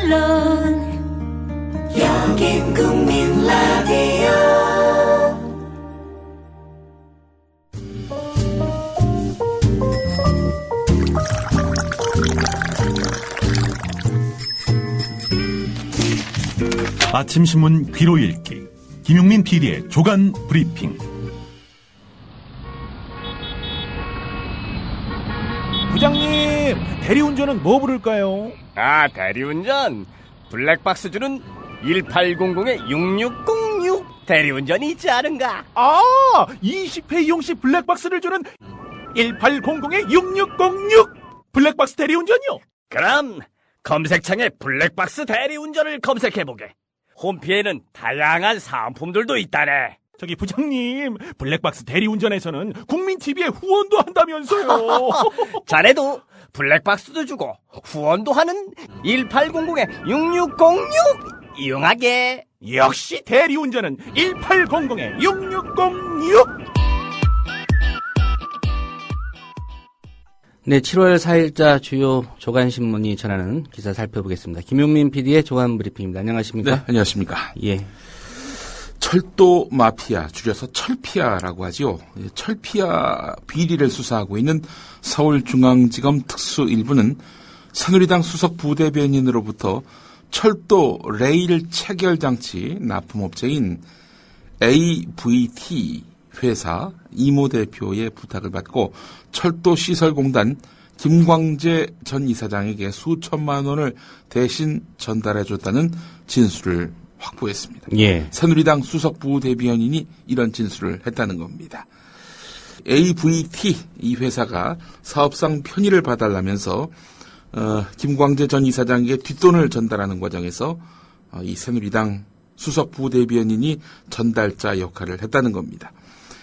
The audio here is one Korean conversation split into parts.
물론 여긴 국민 라디오. 아침 신문 귀로 읽기 김용민 PD의 조간 브리핑. 부장님, 대리운전은 뭐 부를까요? 대리운전 블랙박스 주는 1800-6606 대리운전이 있지 않은가? 20회 이용시 블랙박스를 주는 1800-6606 블랙박스 대리운전이요? 그럼 검색창에 블랙박스 대리운전을 검색해보게. 홈피에는 다양한 상품들도 있다네. 저기 부장님, 블랙박스 대리운전에서는 국민TV에 후원도 한다면서요. 자네도 블랙박스도 주고 후원도 하는 1800-6606 이용하게. 역시 대리운전은 1800-6606. 네, 7월 4일자 주요 조간신문이 전하는 기사 살펴보겠습니다. 김용민 PD의 조간 브리핑입니다. 안녕하십니까? 네, 안녕하십니까? 예. 철도 마피아, 줄여서 철피아라고 하지요. 철피아 비리를 수사하고 있는 서울중앙지검 특수 1부는 새누리당 수석 부대변인으로부터 철도 레일 체결장치 납품업체인 AVT 회사 이모 대표의 부탁을 받고 철도시설공단 김광재 전 이사장에게 수천만 원을 대신 전달해줬다는 진술을 확보했습니다. 예. 새누리당 수석 부대변인이 이런 진술을 했다는 겁니다. AVT 이 회사가 사업상 편의를 봐달라면서 김광재 전 이사장에게 뒷돈을 전달하는 과정에서 이 새누리당 수석 부대변인이 전달자 역할을 했다는 겁니다.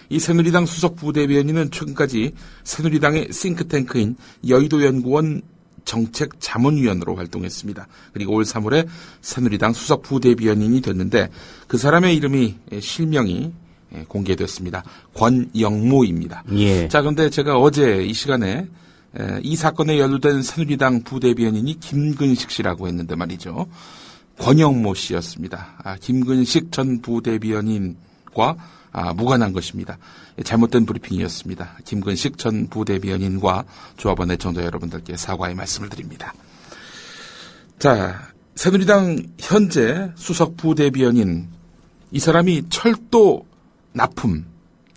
이 새누리당 수석 부대변인은 최근까지 새누리당의 싱크탱크인 여의도연구원 정책자문위원으로 활동했습니다. 그리고 올 3월에 새누리당 수석 부대변인이 됐는데 그 사람의 이름이 실명이 공개됐습니다. 권영모입니다. 예. 자, 그런데 제가 어제 이 시간에 이 사건에 연루된 새누리당 부대변인이 김근식 씨라고 했는데 말이죠. 권영모 씨였습니다. 김근식 전 부대변인과 무관한 것입니다. 잘못된 브리핑이었습니다. 김근식 전 부대변인과 조합원 애청자 여러분들께 사과의 말씀을 드립니다. 자, 새누리당 현재 수석 부대변인, 이 사람이 철도 납품,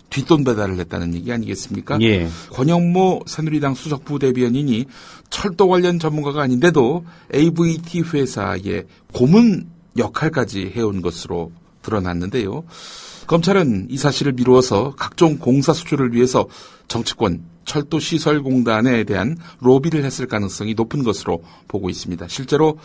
뒷돈 배달을 했다는 얘기 아니겠습니까? 예. 권영모 새누리당 수석 부대변인이 철도 관련 전문가가 아닌데도 AVT 회사의 고문 역할까지 해온 것으로 드러났는데요. 검찰은 이 사실을 미루어서 각종 공사 수주를 위해서 정치권, 철도시설공단에 대한 로비를 했을 가능성이 높은 것으로 보고 있습니다. 실제로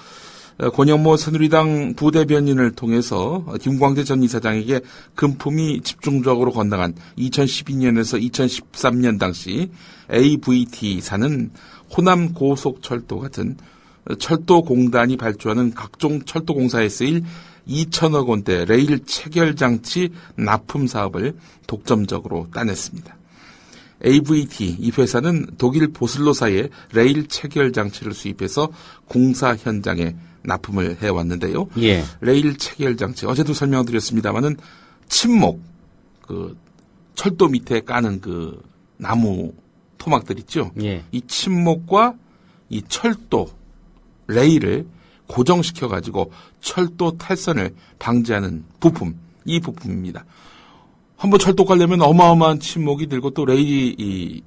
권영모 새누리당 부대변인을 통해서 김광재 전 이사장에게 금품이 집중적으로 건너간 2012년에서 2013년 당시 AVT사는 호남 고속철도 같은 철도공단이 발주하는 각종 철도공사에 쓰일 2천억 원대 레일 체결장치 납품 사업을 독점적으로 따냈습니다. AVT 이 회사는 독일 보슬로사의 레일 체결장치를 수입해서 공사 현장에 납품을 해왔는데요. 예. 레일 체결장치 어제도 설명드렸습니다마는 침목, 그 철도 밑에 까는 그 나무 토막들 있죠. 예. 이 침목과 이 철도 레일을 고정시켜가지고 철도 탈선을 방지하는 부품, 이 부품입니다. 한번 철도 가려면 어마어마한 침목이 들고 또 레일이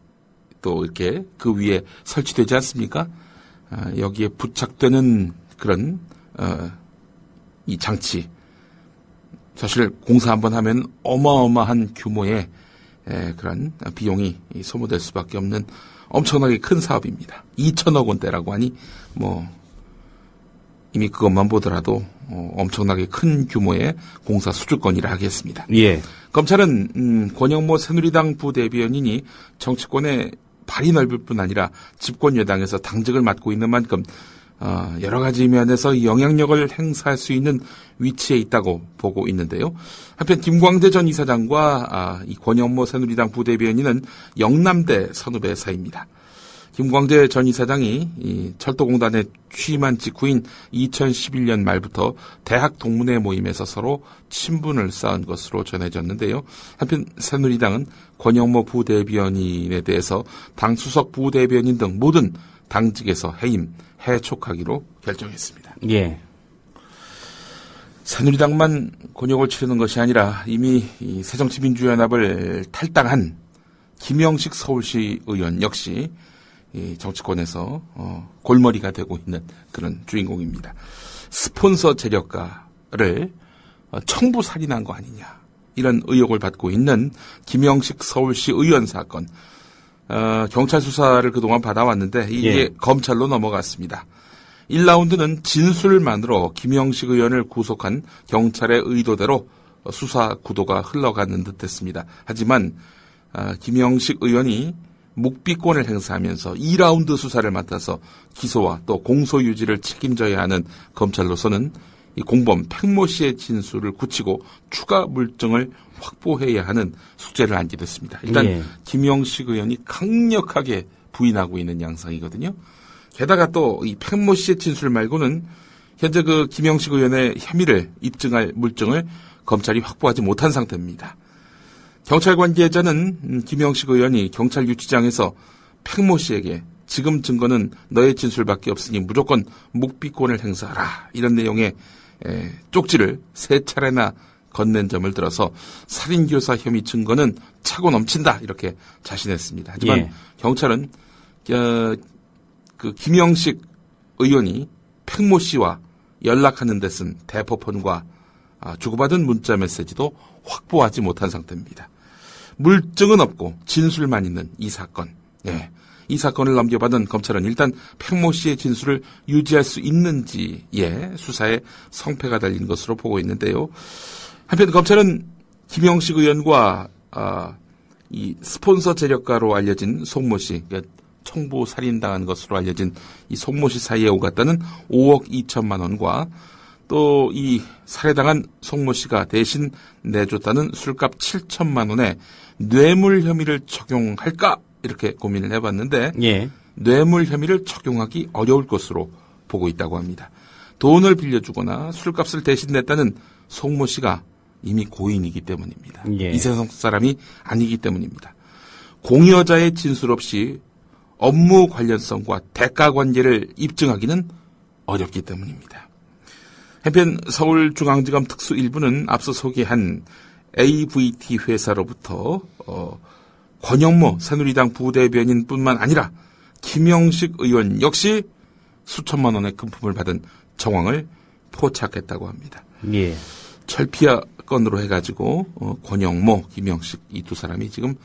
또 이렇게 그 위에 설치되지 않습니까? 여기에 부착되는 그런 이 장치, 사실 공사 한번 하면 어마어마한 규모의 그런 비용이 소모될 수밖에 없는 엄청나게 큰 사업입니다. 2천억 원대라고 하니 뭐 이미 그것만 보더라도 엄청나게 큰 규모의 공사 수주건이라 하겠습니다. 예. 검찰은 권영모 새누리당 부대변인이 정치권에 발이 넓을 뿐 아니라 집권 여당에서 당직을 맡고 있는 만큼 여러 가지 면에서 영향력을 행사할 수 있는 위치에 있다고 보고 있는데요. 한편 김광재 전 이사장과 이 권영모 새누리당 부대변인은 영남대 선후배 사이입니다. 김광재 전 이사장이 이 철도공단에 취임한 직후인 2011년 말부터 대학 동문회 모임에서 서로 친분을 쌓은 것으로 전해졌는데요. 한편 새누리당은 권영모 부대변인에 대해서 당 수석 부대변인 등 모든 당직에서 해임, 해촉하기로 결정했습니다. 예. 새누리당만 곤욕을 치르는 것이 아니라 이미 이 새정치민주연합을 탈당한 김영식 서울시 의원 역시 이 정치권에서 골머리가 되고 있는 그런 주인공입니다. 스폰서 재력가를 청부 살인한 거 아니냐 이런 의혹을 받고 있는 김영식 서울시 의원 사건. 경찰 수사를 그동안 받아왔는데 이게 검찰로 넘어갔습니다. 1라운드는 진술만으로 김영식 의원을 구속한 경찰의 의도대로 수사 구도가 흘러가는 듯했습니다. 하지만 김영식 의원이 묵비권을 행사하면서 2라운드 수사를 맡아서 기소와 또 공소 유지를 책임져야 하는 검찰로서는 이 공범 팽모 씨의 진술을 굳히고 추가 물증을 확보해야 하는 숙제를 안게 됐습니다. 일단 김영식 의원이 강력하게 부인하고 있는 양상이거든요. 게다가 또 이 팽모 씨의 진술 말고는 현재 그 김영식 의원의 혐의를 입증할 물증을 검찰이 확보하지 못한 상태입니다. 경찰 관계자는 김영식 의원이 경찰 유치장에서 팽모 씨에게 지금 증거는 너의 진술밖에 없으니 무조건 묵비권을 행사하라 이런 내용의 쪽지를 3차례나 건넨 점을 들어서 살인교사 혐의 증거는 차고 넘친다 이렇게 자신했습니다. 하지만 경찰은 그 김영식 의원이 팽모 씨와 연락하는 데 쓴 대포폰과 주고받은 문자 메시지도 확보하지 못한 상태입니다. 물증은 없고 진술만 있는 이 사건. 이 사건을 넘겨받은 검찰은 일단 팽모 씨의 진술을 유지할 수 있는지에 수사에 성패가 달린 것으로 보고 있는데요. 한편 검찰은 김영식 의원과 이 스폰서 재력가로 알려진 송모 씨, 그러니까 청부 살인당한 것으로 알려진 이 송모 씨 사이에 오갔다는 5억 2천만 원과 또 이 살해당한 송모 씨가 대신 내줬다는 술값 7천만 원에 뇌물 혐의를 적용할까 이렇게 고민을 해봤는데 뇌물 혐의를 적용하기 어려울 것으로 보고 있다고 합니다. 돈을 빌려주거나 술값을 대신 냈다는 송모 씨가 이미 고인이기 때문입니다. 이 세상 사람이 아니기 때문입니다. 공여자의 진술 없이 업무 관련성과 대가 관계를 입증하기는 어렵기 때문입니다. 한편 서울중앙지검 특수 1부는 앞서 소개한 AVT 회사로부터 권영모 새누리당 부대변인뿐만 아니라 김영식 의원 역시 수천만 원의 금품을 받은 정황을 포착했다고 합니다. 철피아 건으로 해가지고 권영모, 김영식 이 두 사람이 지금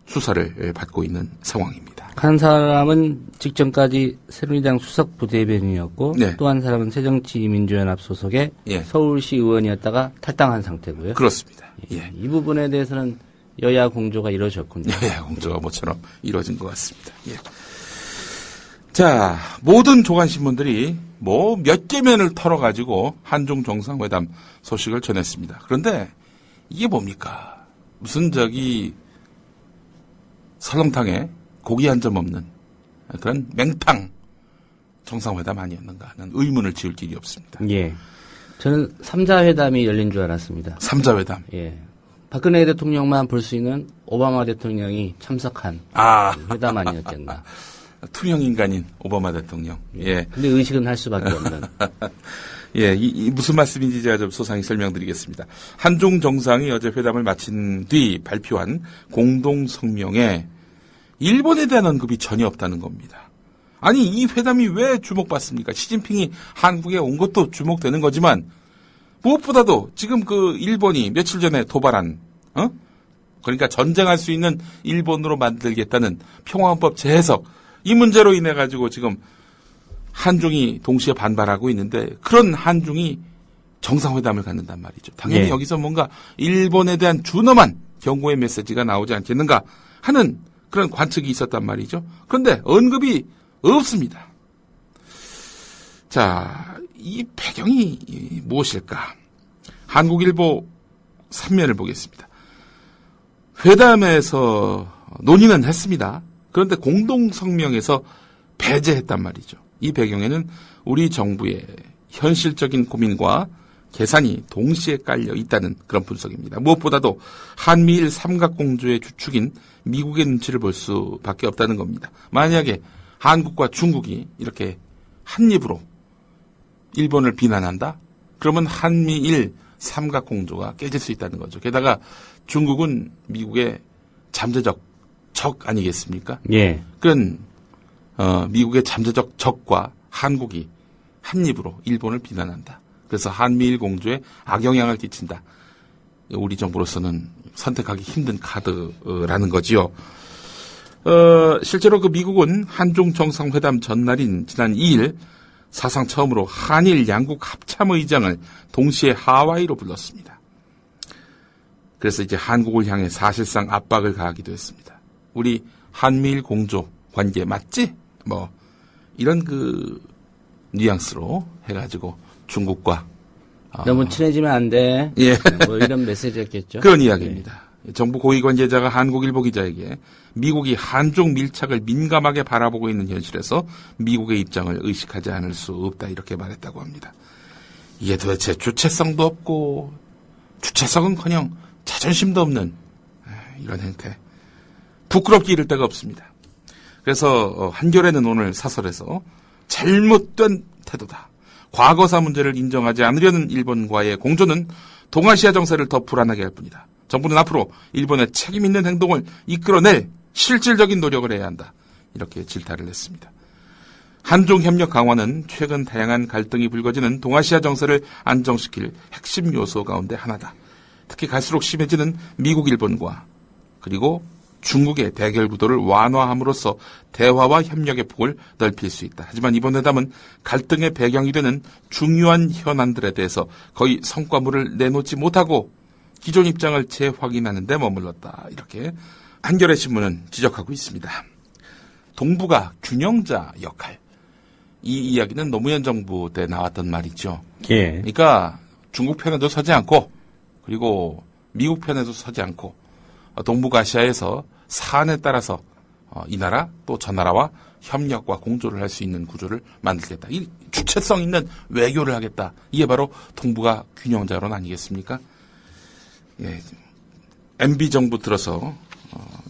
수사를 받고 있는 상황입니다. 한 사람은 직전까지 새누리당 수석 부대변인이었고 또 한 사람은 새정치민주연합 소속의 서울시 의원이었다가 탈당한 상태고요. 그렇습니다. 이 부분에 대해서는 여야 공조가 이루어졌군요. 여야 공조가 모처럼 이루어진 것 같습니다. 자, 모든 조간신문들이 뭐 몇 개면을 털어가지고 한중 정상회담 소식을 전했습니다. 그런데 이게 뭡니까? 무슨 설렁탕에 고기 한 점 없는 그런 맹탕 정상회담 아니었는가 하는 의문을 지을 길이 없습니다. 저는 3자 회담이 열린 줄 알았습니다. 3자 회담. 박근혜 대통령만 볼 수 있는 오바마 대통령이 참석한 회담 아니었겠나. 투명 인간인 오바마 대통령. 근데 의식은 할 수밖에 없는. 이 무슨 말씀인지 제가 좀 소상히 설명드리겠습니다. 한중 정상이 어제 회담을 마친 뒤 발표한 공동 성명에 일본에 대한 언급이 전혀 없다는 겁니다. 아니, 이 회담이 왜 주목받습니까? 시진핑이 한국에 온 것도 주목되는 거지만 무엇보다도 지금 그 일본이 며칠 전에 도발한 그러니까 전쟁할 수 있는 일본으로 만들겠다는 평화헌법 재해석 이 문제로 인해 가지고 지금 한중이 동시에 반발하고 있는데 그런 한중이 정상회담을 갖는단 말이죠. 당연히 여기서 뭔가 일본에 대한 준엄한 경고의 메시지가 나오지 않겠는가 하는 그런 관측이 있었단 말이죠. 그런데 언급이 없습니다. 자, 이 배경이 무엇일까? 한국일보 3면을 보겠습니다. 회담에서 논의는 했습니다. 그런데 공동성명에서 배제했단 말이죠. 이 배경에는 우리 정부의 현실적인 고민과 계산이 동시에 깔려 있다는 그런 분석입니다. 무엇보다도 한미일 삼각공조의 주축인 미국의 눈치를 볼 수밖에 없다는 겁니다. 만약에 한국과 중국이 이렇게 한 입으로 일본을 비난한다? 그러면 한미일 삼각공조가 깨질 수 있다는 거죠. 게다가 중국은 미국의 잠재적 적 아니겠습니까? 예. 그런 미국의 잠재적 적과 한국이 한 입으로 일본을 비난한다. 그래서 한미일 공조에 악영향을 끼친다. 우리 정부로서는 선택하기 힘든 카드라는 거지요. 실제로 그 미국은 한중 정상회담 전날인 지난 2일 사상 처음으로 한일 양국 합참의장을 동시에 하와이로 불렀습니다. 그래서 이제 한국을 향해 사실상 압박을 가하기도 했습니다. 우리 한미일 공조 관계 맞지? 뭐 이런 그 뉘앙스로 해가지고 중국과 너무 친해지면 안 돼. 예. 뭐 이런 메시지였겠죠. 그런 이야기입니다. 정부 고위 관계자가 한국일보 기자에게 미국이 한중 밀착을 민감하게 바라보고 있는 현실에서 미국의 입장을 의식하지 않을 수 없다 이렇게 말했다고 합니다. 이게 도대체 주체성도 없고 주체성은커녕 자존심도 없는 이런 행태. 부끄럽기 이를 데가 없습니다. 그래서 한겨레는 오늘 사설에서 잘못된 태도다. 과거사 문제를 인정하지 않으려는 일본과의 공조는 동아시아 정세를 더 불안하게 할 뿐이다. 정부는 앞으로 일본의 책임 있는 행동을 이끌어낼 실질적인 노력을 해야 한다. 이렇게 질타를 했습니다. 한중 협력 강화는 최근 다양한 갈등이 불거지는 동아시아 정세를 안정시킬 핵심 요소 가운데 하나다. 특히 갈수록 심해지는 미국, 일본과 그리고 중국의 대결 구도를 완화함으로써 대화와 협력의 폭을 넓힐 수 있다. 하지만 이번 회담은 갈등의 배경이 되는 중요한 현안들에 대해서 거의 성과물을 내놓지 못하고 기존 입장을 재확인하는 데 머물렀다. 이렇게 한겨레 신문은 지적하고 있습니다. 동북아 균형자 역할. 이 이야기는 노무현 정부 때 나왔던 말이죠. 예. 그러니까 중국 편에도 서지 않고 그리고 미국 편에도 서지 않고 동북아시아에서 사안에 따라서 이 나라 또 저 나라와 협력과 공조를 할 수 있는 구조를 만들겠다. 이 주체성 있는 외교를 하겠다. 이게 바로 동북아 균형자론 아니겠습니까? 예, MB 정부 들어서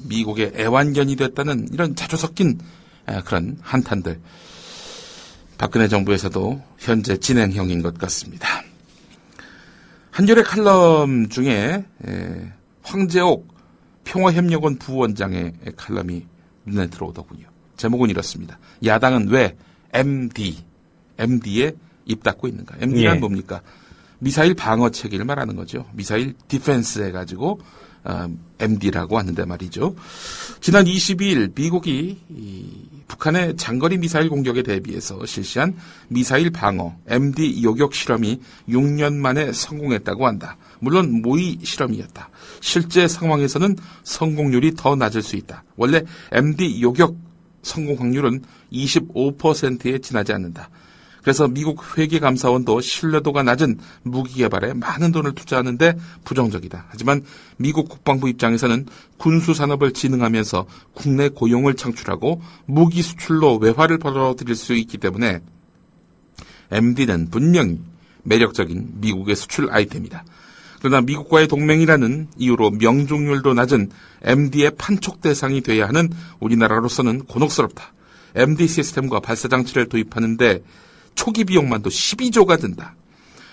미국의 애완견이 됐다는 이런 자주 섞인 그런 한탄들. 박근혜 정부에서도 현재 진행형인 것 같습니다. 한겨레 칼럼 중에 황재옥 평화협력원 부원장의 칼럼이 눈에 들어오더군요. 제목은 이렇습니다. 야당은 왜 MD에 입 닫고 있는가? MD란 뭡니까? 미사일 방어 체계를 말하는 거죠. 미사일 디펜스 해가지고 MD라고 하는데 말이죠. 지난 22일 미국이 북한의 장거리 미사일 공격에 대비해서 실시한 미사일 방어 MD 요격 실험이 6년 만에 성공했다고 한다. 물론 모의 실험이었다. 실제 상황에서는 성공률이 더 낮을 수 있다. 원래 MD 요격 성공 확률은 25%에 지나지 않는다. 그래서 미국 회계감사원도 신뢰도가 낮은 무기 개발에 많은 돈을 투자하는데 부정적이다. 하지만 미국 국방부 입장에서는 군수산업을 진흥하면서 국내 고용을 창출하고 무기 수출로 외화를 벌어들일 수 있기 때문에 MD는 분명히 매력적인 미국의 수출 아이템이다. 그러나 미국과의 동맹이라는 이유로 명중률도 낮은 MD의 판촉 대상이 돼야 하는 우리나라로서는 곤혹스럽다. MD 시스템과 발사장치를 도입하는데 초기 비용만도 12조가 든다.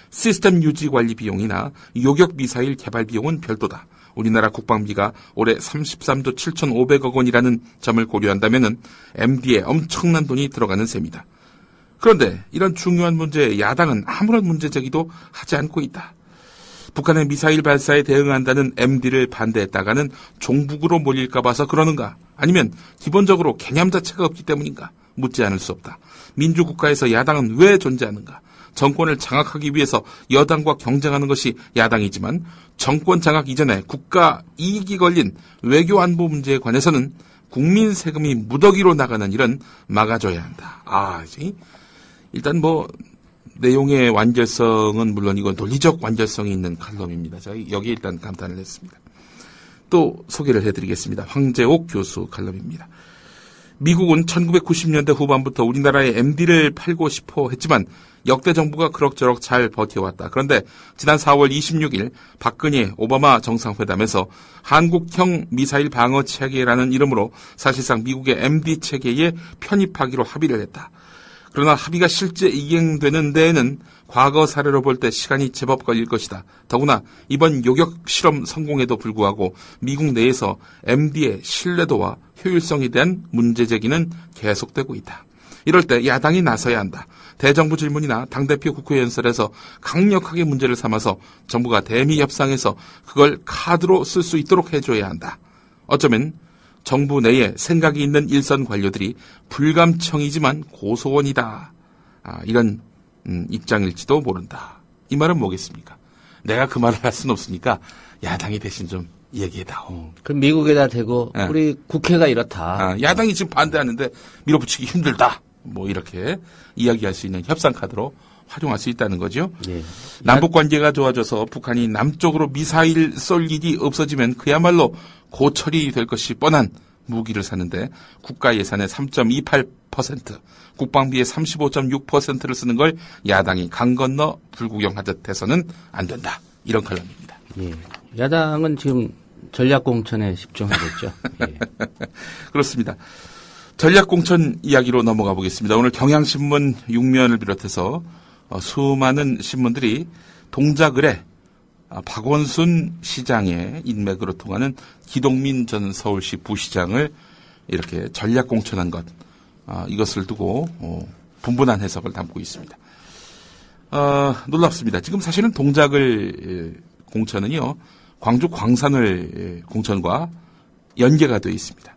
시스템 유지 관리 비용이나 요격 미사일 개발 비용은 별도다. 우리나라 국방비가 올해 33조 7,500억 원이라는 점을 고려한다면 MD에 엄청난 돈이 들어가는 셈이다. 그런데 이런 중요한 문제에 야당은 아무런 문제 제기도 하지 않고 있다. 북한의 미사일 발사에 대응한다는 MD를 반대했다가는 종북으로 몰릴까 봐서 그러는가? 아니면 기본적으로 개념 자체가 없기 때문인가? 묻지 않을 수 없다. 민주국가에서 야당은 왜 존재하는가? 정권을 장악하기 위해서 여당과 경쟁하는 것이 야당이지만 정권 장악 이전에 국가 이익이 걸린 외교 안보 문제에 관해서는 국민 세금이 무더기로 나가는 일은 막아줘야 한다. 일단 내용의 완결성은 물론 이건 논리적 완결성이 있는 칼럼입니다. 제가 여기에 일단 감탄을 했습니다. 또 소개를 해드리겠습니다. 황재옥 교수 칼럼입니다. 미국은 1990년대 후반부터 우리나라에 MD를 팔고 싶어 했지만 역대 정부가 그럭저럭 잘 버텨왔다. 그런데 지난 4월 26일 박근혜 오바마 정상회담에서 한국형 미사일 방어 체계라는 이름으로 사실상 미국의 MD 체계에 편입하기로 합의를 했다. 그러나 합의가 실제 이행되는 데에는 과거 사례로 볼 때 시간이 제법 걸릴 것이다. 더구나 이번 요격 실험 성공에도 불구하고 미국 내에서 MD의 신뢰도와 효율성에 대한 문제 제기는 계속되고 있다. 이럴 때 야당이 나서야 한다. 대정부 질문이나 당대표 국회 연설에서 강력하게 문제를 삼아서 정부가 대미 협상에서 그걸 카드로 쓸 수 있도록 해줘야 한다. 어쩌면 정부 내에 생각이 있는 일선 관료들이 불감청이지만 고소원이다. 이런 입장일지도 모른다. 이 말은 뭐겠습니까? 내가 그 말을 할 수는 없으니까 야당이 대신 좀 얘기해다오. 그럼 미국에다 대고 우리 국회가 이렇다. 야당이 지금 반대하는데 밀어붙이기 힘들다. 뭐 이렇게 이야기할 수 있는 협상 카드로 활용할 수 있다는 거죠. 예. 남북 관계가 좋아져서 북한이 남쪽으로 미사일 쏠 일이 없어지면 그야말로 고철이 될 것이 뻔한 무기를 사는데 국가 예산의 3.28%, 국방비의 35.6%를 쓰는 걸 야당이 강 건너 불구경하듯 해서는 안 된다. 이런 칼럼입니다. 예. 야당은 지금 전략공천에 집중하고 있죠. 예. 그렇습니다. 전략공천 이야기로 넘어가 보겠습니다. 오늘 경향신문 6면을 비롯해서 수많은 신문들이 동작을에 박원순 시장의 인맥으로 통하는 기동민 전 서울시 부시장을 이렇게 전략공천한 것, 이것을 두고 분분한 해석을 담고 있습니다. 놀랍습니다. 지금 사실은 동작을 공천은요, 광주 광산을 공천과 연계가 되어 있습니다.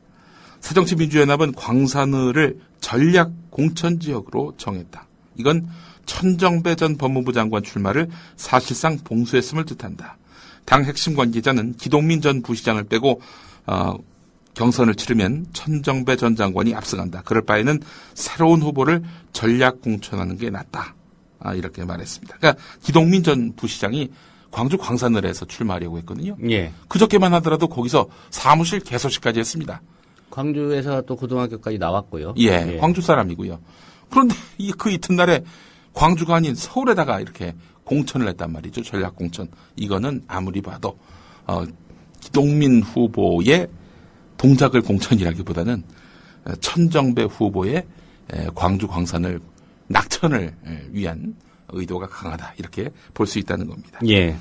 새정치민주연합은 광산을을 전략공천지역으로 정했다. 이건 천정배 전 법무부 장관 출마를 사실상 봉쇄했음을 뜻한다. 당 핵심 관계자는 기동민 전 부시장을 빼고 경선을 치르면 천정배 전 장관이 압승한다. 그럴 바에는 새로운 후보를 전략공천하는 게 낫다. 이렇게 말했습니다. 그러니까 기동민 전 부시장이 광주 광산을에서 출마하려고 했거든요. 예. 그저께만 하더라도 거기서 사무실 개소식까지 했습니다. 광주에서 또 고등학교까지 나왔고요. 예, 광주 사람이고요. 그런데 그 이튿날에 광주가 아닌 서울에다가 이렇게 공천을 했단 말이죠. 전략공천. 이거는 아무리 봐도 기동민 후보의 동작을 공천이라기보다는 천정배 후보의 광주 광산을 낙천을 위한 의도가 강하다. 이렇게 볼 수 있다는 겁니다. 예.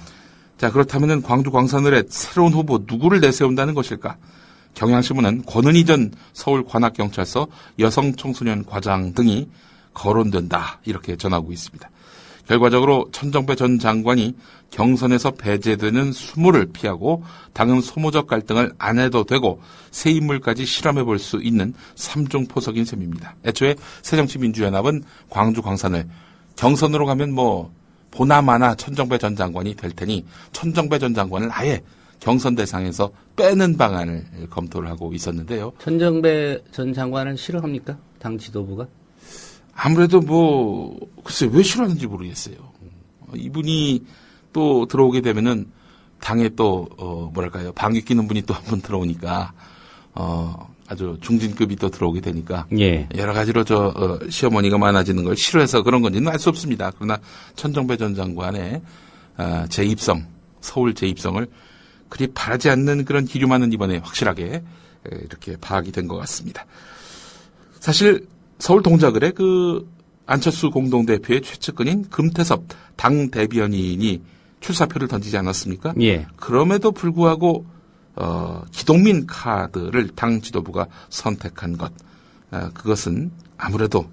자, 그렇다면 광주 광산을에 새로운 후보 누구를 내세운다는 것일까? 경향신문은 권은희 전 서울관악경찰서 여성청소년 과장 등이 거론된다. 이렇게 전하고 있습니다. 결과적으로 천정배 전 장관이 경선에서 배제되는 수모를 피하고 당은 소모적 갈등을 안 해도 되고 새 인물까지 실험해 볼 수 있는 3중 포석인 셈입니다. 애초에 새정치민주연합은 광주 광산을 경선으로 가면 보나마나 천정배 전 장관이 될 테니 천정배 전 장관을 아예 경선 대상에서 빼는 방안을 검토를 하고 있었는데요. 천정배 전 장관은 싫어합니까? 당 지도부가? 아무래도 글쎄 왜 싫어하는지 모르겠어요. 이분이 또 들어오게 되면은 당에 또 방귀 끼는 분이 또 한 번 들어오니까 아주 중진급이 또 들어오게 되니까 예. 여러 가지로 시어머니가 많아지는 걸 싫어해서 그런 건지는 알 수 없습니다. 그러나 천정배 전 장관의 재입성, 서울 재입성을 그리 바라지 않는 그런 기류만은 이번에 확실하게 이렇게 파악이 된 것 같습니다. 사실 서울 동작을에 안철수 공동대표의 최측근인 금태섭 당 대변인이 출사표를 던지지 않았습니까? 예. 그럼에도 불구하고 기동민 카드를 당 지도부가 선택한 것, 그것은 아무래도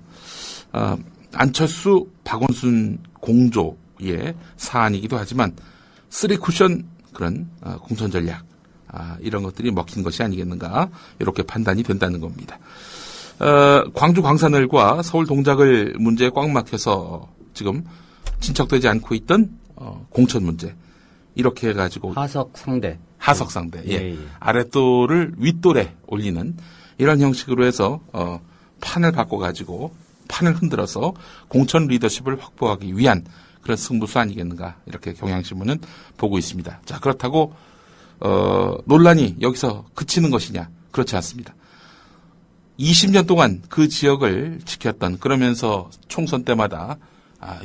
안철수 박원순 공조의 사안이기도 하지만 3쿠션 그런 공천 전략 이런 것들이 먹힌 것이 아니겠는가 이렇게 판단이 된다는 겁니다. 광주 광산을과 서울 동작을 문제에 꽉 막혀서 지금 진척되지 않고 있던 공천 문제 이렇게 해가지고 하석 상대 예. 아랫돌을 윗돌에 올리는 이런 형식으로 해서 판을 바꿔가지고 판을 흔들어서 공천 리더십을 확보하기 위한 그런 승부수 아니겠는가 이렇게 경향신문은 보고 있습니다. 자, 그렇다고 논란이 여기서 그치는 것이냐? 그렇지 않습니다. 20년 동안 그 지역을 지켰던, 그러면서 총선 때마다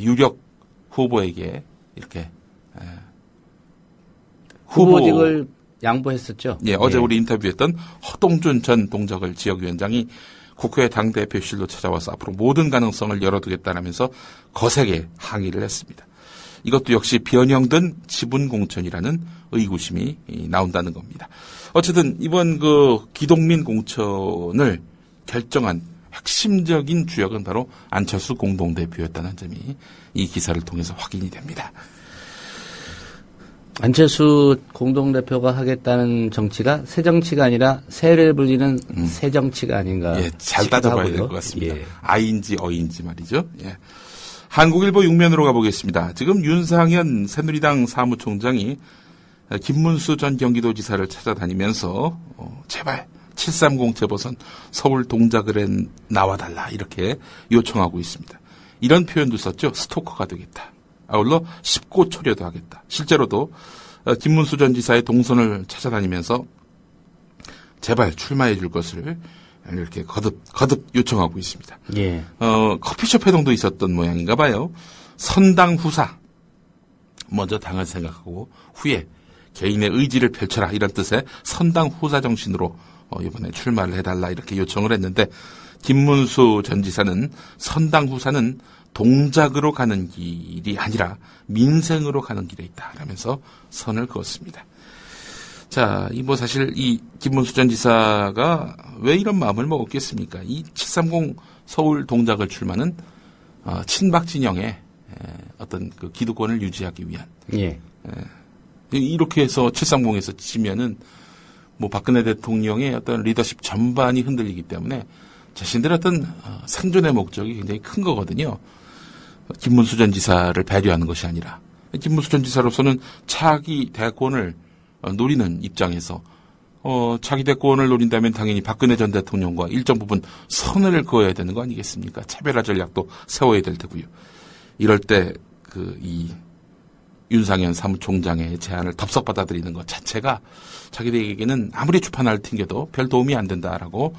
유력 후보에게 이렇게 후보직을 양보했었죠. 예, 어제 우리 인터뷰했던 허동준 전 동작을 지역위원장이 국회 당대표실로 찾아와서 앞으로 모든 가능성을 열어두겠다라면서 거세게 항의를 했습니다. 이것도 역시 변형된 지분공천이라는 의구심이 나온다는 겁니다. 어쨌든 이번 그 기동민 공천을 결정한 핵심적인 주역은 바로 안철수 공동대표였다는 점이 이 기사를 통해서 확인이 됩니다. 안철수 공동대표가 하겠다는 정치가 새 정치가 아니라 새를 불리는 새 정치가 아닌가. 예, 잘 따져봐야 될 것 같습니다. 예. 아인지 어인지 말이죠. 예. 한국일보 6면으로 가보겠습니다. 지금 윤상현 새누리당 사무총장이 김문수 전 경기도지사를 찾아다니면서 제발 730 재보선 서울 동작을에 나와달라 이렇게 요청하고 있습니다. 이런 표현도 썼죠. 스토커가 되겠다. 아울러 십고초려도 하겠다. 실제로도 김문수 전 지사의 동선을 찾아다니면서 제발 출마해 줄 것을 이렇게 거듭 요청하고 있습니다. 예. 커피숍 회동도 있었던 모양인가 봐요. 선당 후사. 먼저 당을 생각하고 후에 개인의 의지를 펼쳐라 이런 뜻의 선당 후사 정신으로 이번에 출마를 해달라 이렇게 요청을 했는데 김문수 전 지사는 선당 후사는 동작으로 가는 길이 아니라 민생으로 가는 길에 있다 라면서 선을 그었습니다. 자, 사실 이 김문수 전 지사가 왜 이런 마음을 먹었겠습니까? 이 730 서울 동작을 출마는 친박 진영의 어떤 그 기득권을 유지하기 위한. 예. 이렇게 해서 730에서 지면은 박근혜 대통령의 어떤 리더십 전반이 흔들리기 때문에 자신들의 어떤 생존의 목적이 굉장히 큰 거거든요. 김문수 전 지사를 배려하는 것이 아니라 김문수 전 지사로서는 차기 대권을 노리는 입장에서 차기 대권을 노린다면 당연히 박근혜 전 대통령과 일정 부분 선을 그어야 되는 거 아니겠습니까? 차별화 전략도 세워야 될 테고요. 이럴 때 이 윤상현 사무총장의 제안을 덥석 받아들이는 것 자체가 자기들에게는 아무리 주판을 튕겨도 별 도움이 안 된다라고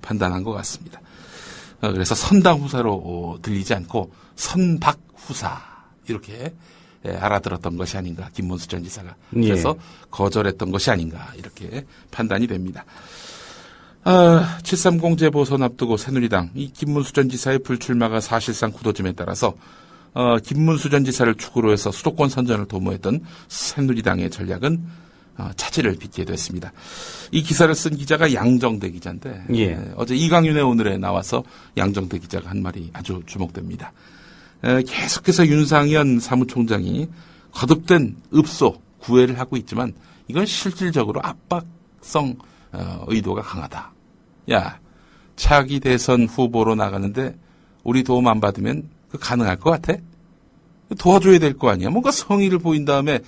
판단한 것 같습니다. 그래서 선당 후사로 들리지 않고 선박 후사 이렇게 알아들었던 것이 아닌가 김문수 전 지사가. 그래서 거절했던 것이 아닌가 이렇게 판단이 됩니다. 730 재보선 앞두고 새누리당 이 김문수 전 지사의 불출마가 사실상 굳어짐에 따라서 김문수 전 지사를 축으로 해서 수도권 선전을 도모했던 새누리당의 전략은 차질을 빚게 됐습니다. 이 기사를 쓴 기자가 양정대 기자인데 어제 이강윤의 오늘에 나와서 양정대 기자가 한 말이 아주 주목됩니다. 계속해서 윤상현 사무총장이 거듭된 읍소 구애를 하고 있지만 이건 실질적으로 압박성 의도가 강하다. 야, 차기 대선 후보로 나가는데 우리 도움 안 받으면 가능할 것 같아? 도와줘야 될 거 아니야. 뭔가 성의를 보인 다음에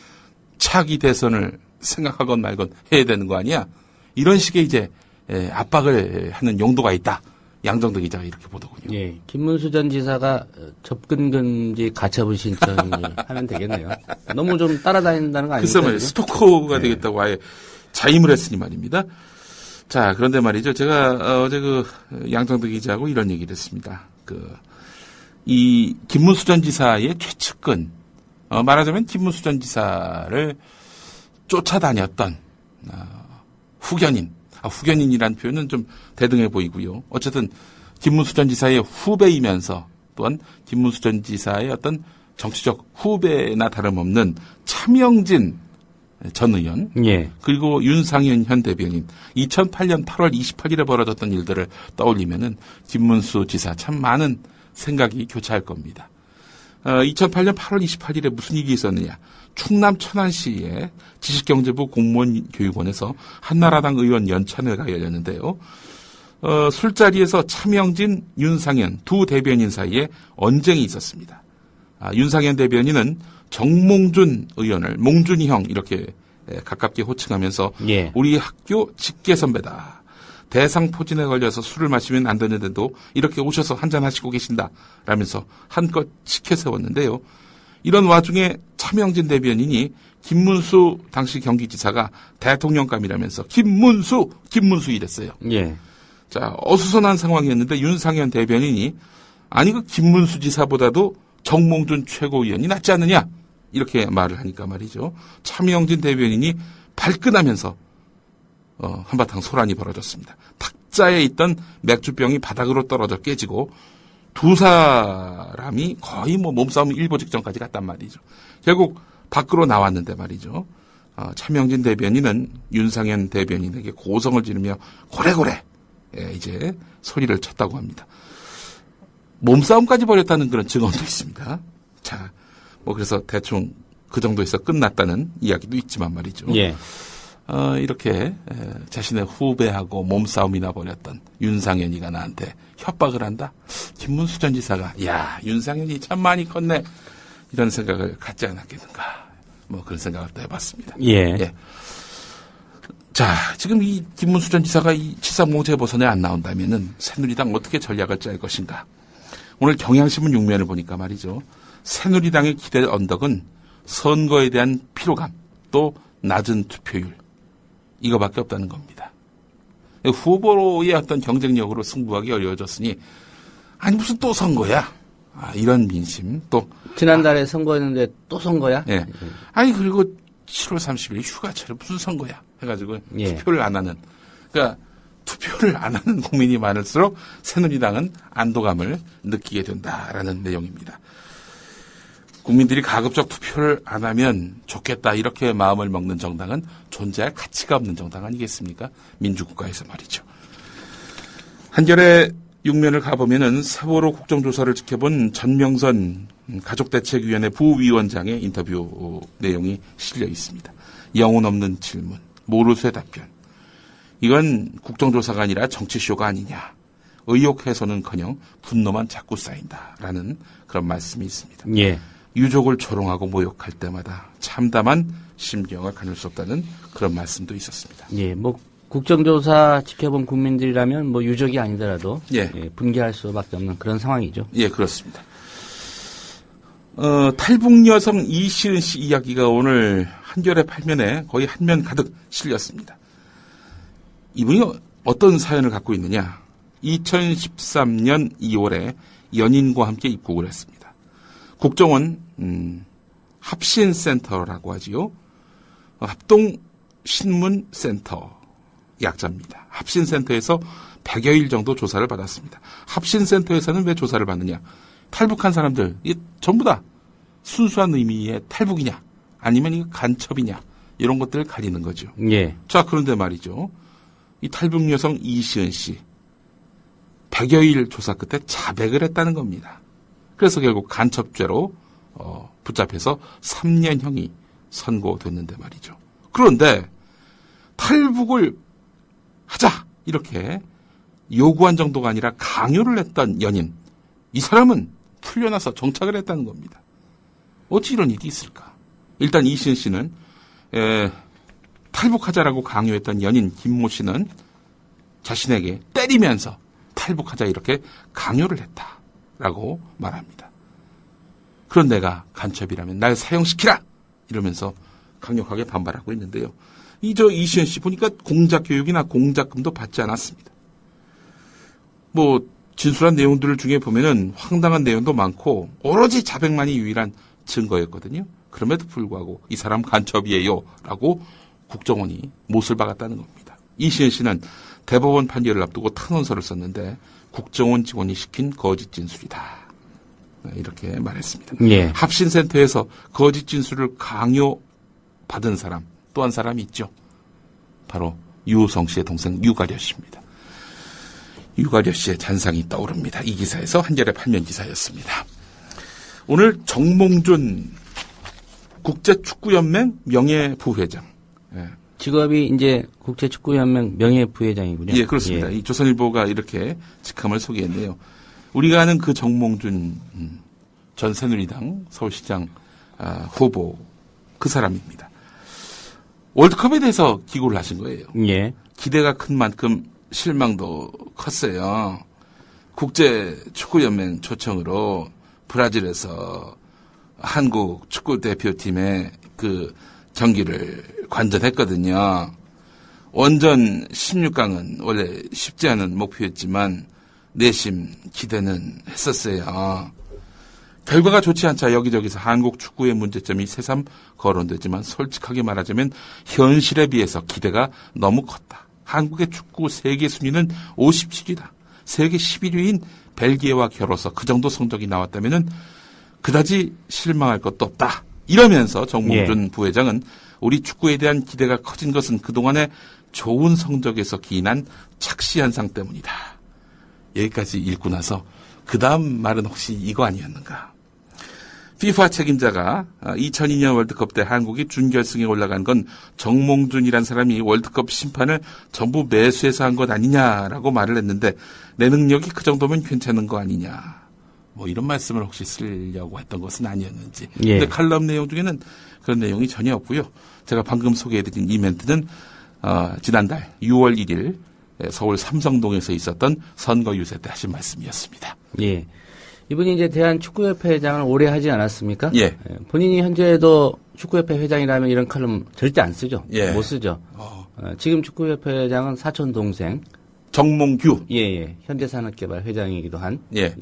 차기 대선을 생각하건 말건 해야 되는 거 아니야. 이런 식의 이제 압박을 하는 용도가 있다. 양정대 기자가 이렇게 보더군요. 예, 김문수 전 지사가 접근 금지 가처분 신청을 하면 되겠네요. 너무 좀 따라다닌다는 거 아닙니까? 글쎄 말이에요. 스토커가 되겠다고 아예 자임을 했으니 말입니다. 자, 그런데 말이죠. 제가 어제 양정대 기자하고 이런 얘기를 했습니다. 이 김문수 전 지사의 최측근, 말하자면 김문수 전 지사를 쫓아다녔던 후견인. 후견인이라는 표현은 좀 대등해 보이고요. 어쨌든 김문수 전 지사의 후배이면서 또한 김문수 전 지사의 어떤 정치적 후배나 다름없는 차명진 전 의원 그리고 윤상현 현 대변인 2008년 8월 28일에 벌어졌던 일들을 떠올리면은 김문수 지사 참 많은 생각이 교차할 겁니다. 2008년 8월 28일에 무슨 일이 있었느냐. 충남 천안시의 지식경제부 공무원교육원에서 한나라당 의원 연찬회가 열렸는데요. 술자리에서 차명진, 윤상현 두 대변인 사이에 언쟁이 있었습니다. 윤상현 대변인은 정몽준 의원을 몽준이 형 이렇게 가깝게 호칭하면서 우리 학교 직계 선배다. 대상포진에 걸려서 술을 마시면 안 되는데도 이렇게 오셔서 한잔하시고 계신다. 라면서 한껏 치켜 세웠는데요. 이런 와중에 차명진 대변인이 김문수 당시 경기지사가 대통령감이라면서 김문수 이랬어요. 자, 어수선한 상황이었는데 윤상현 대변인이 아니 그 김문수 지사보다도 정몽준 최고위원이 낫지 않느냐 이렇게 말을 하니까 말이죠. 차명진 대변인이 발끈하면서 한바탕 소란이 벌어졌습니다. 탁자에 있던 맥주병이 바닥으로 떨어져 깨지고 두 사람이 거의 뭐 몸싸움 일보 직전까지 갔단 말이죠. 결국 밖으로 나왔는데 말이죠. 차명진 대변인은 윤상현 대변인에게 고성을 지르며 고래고래 이제 소리를 쳤다고 합니다. 몸싸움까지 벌였다는 그런 증언도 있습니다. 자, 뭐 그래서 대충 그 정도에서 끝났다는 이야기도 있지만 말이죠. 예. 이렇게 자신의 후배하고 몸싸움이나 벌였던 윤상현이가 나한테 협박을 한다. 김문수 전 지사가 야 윤상현이 참 많이 컸네 이런 생각을 갖지 않았겠는가. 뭐 그런 생각을 또 해봤습니다. 예. 예. 자, 지금 이 김문수 전 지사가 이 730 재보선에 안 나온다면은 새누리당 어떻게 전략을 짤 것인가. 오늘 경향신문 6면을 보니까 말이죠. 새누리당의 기대 언덕은 선거에 대한 피로감 또 낮은 투표율 이거밖에 없다는 겁니다. 후보로의 어떤 경쟁력으로 승부하기 어려워졌으니 아니 무슨 또 선거야. 이런 민심 또 지난달에 선거였는데 또 선거야? 예. 아니 그리고 7월 30일 휴가철에 무슨 선거야 해가지고 예. 투표를 안 하는 그러니까 투표를 안 하는 국민이 많을수록 새누리당은 안도감을 느끼게 된다라는 내용입니다. 국민들이 가급적 투표를 안 하면 좋겠다 이렇게 마음을 먹는 정당은 존재할 가치가 없는 정당 아니겠습니까? 민주국가에서 말이죠. 한겨레 6면을 가보면은 세월호 국정조사를 지켜본 전명선 가족대책위원회 부위원장의 인터뷰 내용이 실려 있습니다. 영혼 없는 질문, 모르쇠 답변. 이건 국정조사가 아니라 정치쇼가 아니냐. 의혹 해소는커녕 분노만 자꾸 쌓인다라는 그런 말씀이 있습니다. 예. 유족을 조롱하고 모욕할 때마다 참담한 심경을 가눌 수 없다는 그런 말씀도 있었습니다. 예, 뭐 국정조사 지켜본 국민들이라면 뭐 유족이 아니더라도 예. 예, 분개할 수밖에 없는 그런 상황이죠. 예, 그렇습니다. 탈북 여성 이시은 씨 이야기가 오늘 한겨레 8면에 거의 한 면 가득 실렸습니다. 이분이 어떤 사연을 갖고 있느냐? 2013년 2월에 연인과 함께 입국을 했습니다. 국정원 합신센터라고 하지요. 합동신문센터 약자입니다. 합신센터에서 100여일 정도 조사를 받았습니다. 합신센터에서는 왜 조사를 받느냐? 탈북한 사람들 전부 다 순수한 의미의 탈북이냐 아니면 이거 간첩이냐 이런 것들을 가리는 거죠. 예. 자, 그런데 말이죠. 이 탈북 여성 이시은 씨 100여일 조사 끝에 자백을 했다는 겁니다. 그래서 결국 간첩죄로 붙잡혀서 3년형이 선고됐는데 말이죠. 그런데 탈북을 하자 이렇게 요구한 정도가 아니라 강요를 했던 연인 이 사람은 풀려나서 정착을 했다는 겁니다. 어찌 이런 일이 있을까? 일단 이시은 씨는 탈북하자라고 강요했던 연인 김모 씨는 자신에게 때리면서 탈북하자 이렇게 강요를 했다라고 말합니다. 그런 내가 간첩이라면 날 사형시키라 이러면서 강력하게 반발하고 있는데요. 이시은 씨 보니까 공작 교육이나 공작금도 받지 않았습니다. 뭐 진술한 내용들 중에 보면은 황당한 내용도 많고 오로지 자백만이 유일한 증거였거든요. 그럼에도 불구하고 이 사람 간첩이에요 라고 국정원이 못을 박았다는 겁니다. 이시은 씨는 대법원 판결을 앞두고 탄원서를 썼는데 국정원 직원이 시킨 거짓 진술이다. 이렇게 말했습니다. 예. 합신센터에서 거짓 진술을 강요받은 사람 또 한 사람이 있죠. 바로 유호성 씨의 동생 유가려 씨입니다. 유가려 씨의 잔상이 떠오릅니다. 이 기사에서 한겨레 8면 기사였습니다. 오늘 정몽준 국제축구연맹 명예부회장. 예. 직업이 이제 국제축구연맹 명예부회장이군요. 예, 그렇습니다. 예. 이 조선일보가 이렇게 직함을 소개했네요. 우리가 아는 그 정몽준 전 새누리당 서울시장 후보 그 사람입니다. 월드컵에 대해서 기고를 하신 거예요. 예. 기대가 큰 만큼 실망도 컸어요. 국제축구연맹 초청으로 브라질에서 한국 축구대표팀의 그 경기를 관전했거든요. 원전 16강은 원래 쉽지 않은 목표였지만 내심 기대는 했었어요. 결과가 좋지 않자 여기저기서 한국 축구의 문제점이 새삼 거론되지만 솔직하게 말하자면 현실에 비해서 기대가 너무 컸다. 한국의 축구 세계 순위는 57위다. 세계 11위인 벨기에와 겨뤄서 그 정도 성적이 나왔다면 그다지 실망할 것도 없다. 이러면서 정몽준 부회장은 우리 축구에 대한 기대가 커진 것은 그동안의 좋은 성적에서 기인한 착시현상 때문이다. 여기까지 읽고 나서 그 다음 말은 혹시 이거 아니었는가? FIFA 책임자가 2002년 월드컵 때 한국이 준결승에 올라간 건 정몽준이란 사람이 월드컵 심판을 전부 매수해서 한 것 아니냐라고 말을 했는데 내 능력이 그 정도면 괜찮은 거 아니냐. 뭐 이런 말씀을 혹시 쓰려고 했던 것은 아니었는지. 근데 칼럼 내용 중에는 그런 내용이 전혀 없고요. 제가 방금 소개해드린 이 멘트는 지난달 6월 1일 서울 삼성동에서 있었던 선거 유세 때 하신 말씀이었습니다. 예. 이분이 이제 대한축구협회 회장을 오래 하지 않았습니까? 예. 본인이 현재도 축구협회 회장이라면 이런 칼럼 절대 안 쓰죠. 예. 못 쓰죠. 지금 축구협회 회장은 사촌 동생 정몽규. 예. 현대산업개발 회장이기도 한. 예.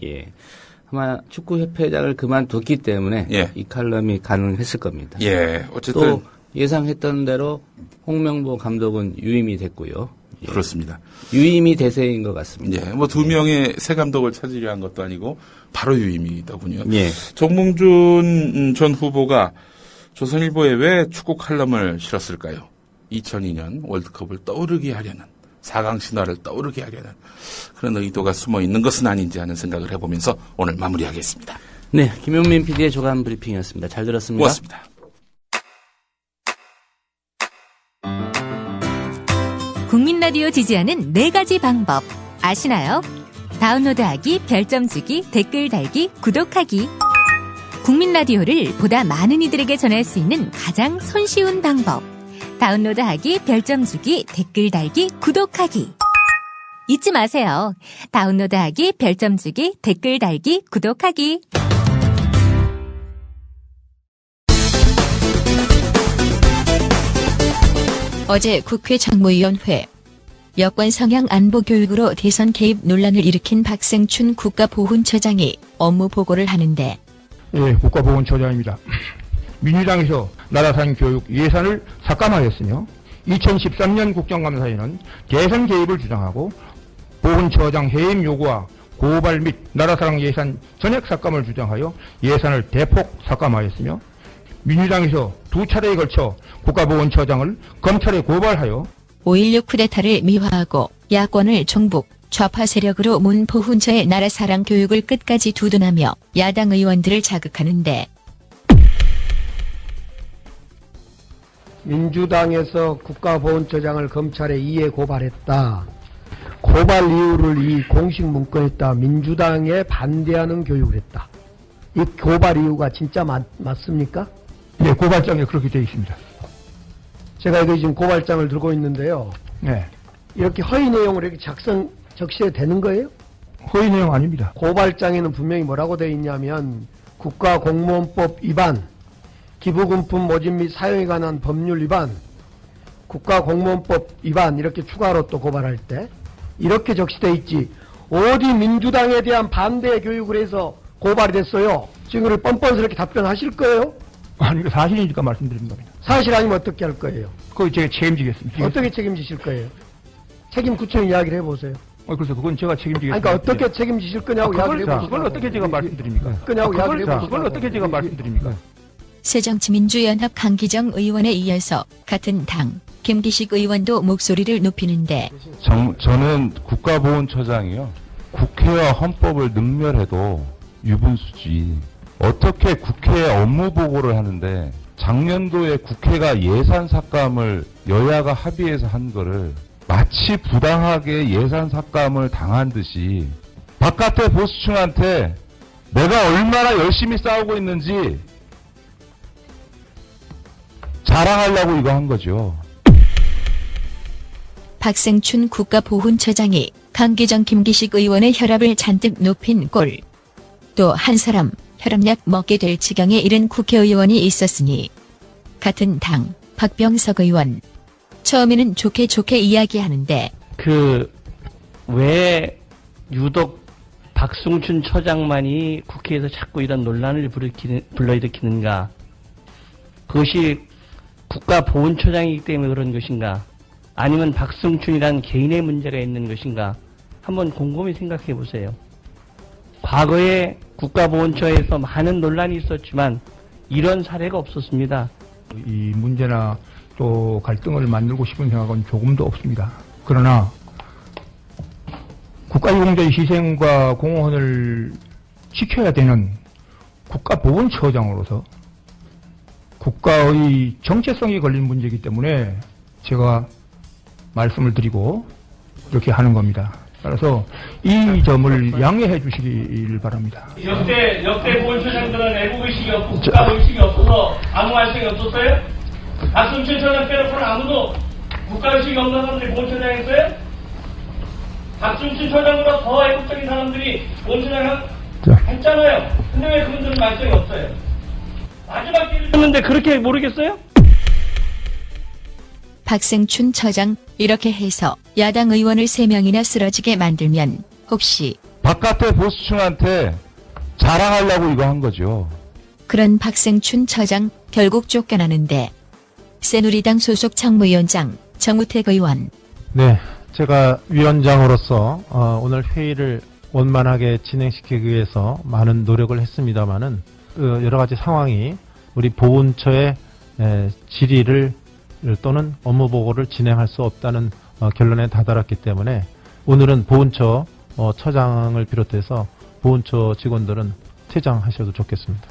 아마 축구협회 회장을 그만뒀기 때문에 이 칼럼이 가능했을 겁니다. 예. 어쨌든 또 예상했던 대로 홍명보 감독은 유임이 됐고요. 그렇습니다. 유임이 대세인 것 같습니다. 예. 뭐 두 명의 새 감독을 찾으려 한 것도 아니고 바로 유임이더군요. 예. 정몽준 전 후보가 조선일보에 왜 축구 칼럼을 실었을까요? 2002년 월드컵을 떠오르게 하려는 4강 신화를 떠오르게 하려는 그런 의도가 숨어 있는 것은 아닌지 하는 생각을 해보면서 오늘 마무리하겠습니다. 네, 김용민 PD의 조간 브리핑이었습니다. 잘 들었습니다. 고맙습니다. 국민 라디오 지지하는 4가지 방법 아시나요? 다운로드하기, 별점 주기, 댓글 달기, 구독하기. 국민 라디오를 보다 많은 이들에게 전할 수 있는 가장 손쉬운 방법. 다운로드하기, 별점 주기, 댓글 달기, 구독하기. 잊지 마세요. 다운로드하기, 별점 주기, 댓글 달기, 구독하기. 어제 국회 정무위원회 여권 성향 안보 교육으로 대선 개입 논란을 일으킨 박생춘 국가보훈처장이 업무 보고를 하는데 예, 국가보훈처장입니다. 민주당에서 나라산 교육 예산을 삭감하였으며 2013년 국정감사에는 대선 개입을 주장하고 보훈처장 해임 요구와 고발 및 나라사랑 예산 전액 삭감을 주장하여 예산을 대폭 삭감하였으며 민주당에서 2차례에 걸쳐 국가보훈처장을 검찰에 고발하여 5.16 쿠데타를 미화하고 야권을 종북, 좌파 세력으로 문 보훈처의 나라사랑 교육을 끝까지 두둔하며 야당 의원들을 자극하는데 민주당에서 국가보훈처장을 검찰에 이에 고발했다. 고발 이유를 이 공식 문건에 따라 민주당에 반대하는 교육을 했다. 이 고발 이유가 진짜 맞습니까? 네, 고발장에 그렇게 되어 있습니다. 제가 이거 지금 고발장을 들고 있는데요. 네. 이렇게 허위 내용을 이렇게 적시해도 되는 거예요? 허위 내용 아닙니다. 고발장에는 분명히 뭐라고 되어 있냐면 국가공무원법 위반, 기부금품 모집 및 사용에 관한 법률 위반, 국가공무원법 위반 이렇게 추가로 또 고발할 때 이렇게 적시되어 있지 어디 민주당에 대한 반대 교육을 해서 고발이 됐어요. 지금 그렇게 뻔뻔스럽게 답변하실 거예요? 아니, 사실이니까 말씀드린 겁니다. 사실 아니면 어떻게 할 거예요? 그거 제가 책임지겠습니다. 어떻게 책임지실 거예요? 책임 구청 이야기를 해보세요. 그래서 그건 제가 책임지겠습니다. 그러니까 어떻게 책임지실 거냐고 이야기를 해보세요. 그걸 어떻게 제가 말씀드립니까? 그걸 어떻게 제가 말씀드립니까? 새정치민주연합 강기정 의원에 이어서 같은 당 김기식 의원도 목소리를 높이는데 저는 국가보훈처장이요. 국회와 헌법을 능멸해도 유분수지. 어떻게 국회에 업무 보고를 하는데 작년도에 국회가 예산 삭감을 여야가 합의해서 한 거를 마치 부당하게 예산 삭감을 당한 듯이 바깥의 보수층한테 내가 얼마나 열심히 싸우고 있는지 자랑하려고 이거 한 거죠. 박생춘 국가보훈처장이 강기정 김기식 의원의 혈압을 잔뜩 높인 꼴. 또 한 사람 혈압약 먹게 될 지경에 이른 국회의원이 있었으니 같은 당 박병석 의원. 처음에는 좋게 이야기하는데 왜 유독 박승춘 처장만이 국회에서 자꾸 이런 논란을 불러일으키는가? 그것이 국가보훈처장이기 때문에 그런 것인가? 아니면 박승춘이란 개인의 문제가 있는 것인가? 한번 곰곰이 생각해 보세요. 과거에 국가보훈처에서 많은 논란이 있었지만 이런 사례가 없었습니다. 이 문제나 또 갈등을 만들고 싶은 생각은 조금도 없습니다. 그러나 국가유공자의 희생과 공헌을 지켜야 되는 국가보훈처장으로서 국가의 정체성이 걸린 문제이기 때문에 제가 말씀을 드리고 이렇게 하는 겁니다. 따라서 이 점을 양해해 주시길 바랍니다. 역대 보훈처장들은 외국의식이 없고 국가의식이 없어서 아무 말씀이 없었어요? 박승춘 처장 빼놓고는 아무도 국가의식이 없는 사람들이 보훈처장이었어요? 박승춘 처장보다 더 애국적인 사람들이 보훈처장 했잖아요. 근데 왜 그분들은 말씀이 없어요? 마지막 기회를 줬는데 그렇게 모르겠어요? 박승춘 처장 이렇게 해서 야당 의원을 3명이나 쓰러지게 만들면 혹시 바깥의 보수층한테 자랑하려고 이거 한 거죠. 그런 박승춘 처장 결국 쫓겨나는데 새누리당 소속常務위원장 정우택 의원. 네, 제가 위원장으로서 오늘 회의를 원만하게 진행시키기 위해서 많은 노력을 했습니다마는 여러 가지 상황이 우리 보훈처의 질의를 또는 업무 보고를 진행할 수 없다는 결론에 다다랐기 때문에 오늘은 보훈처 처장을 비롯해서 보훈처 직원들은 퇴장하셔도 좋겠습니다.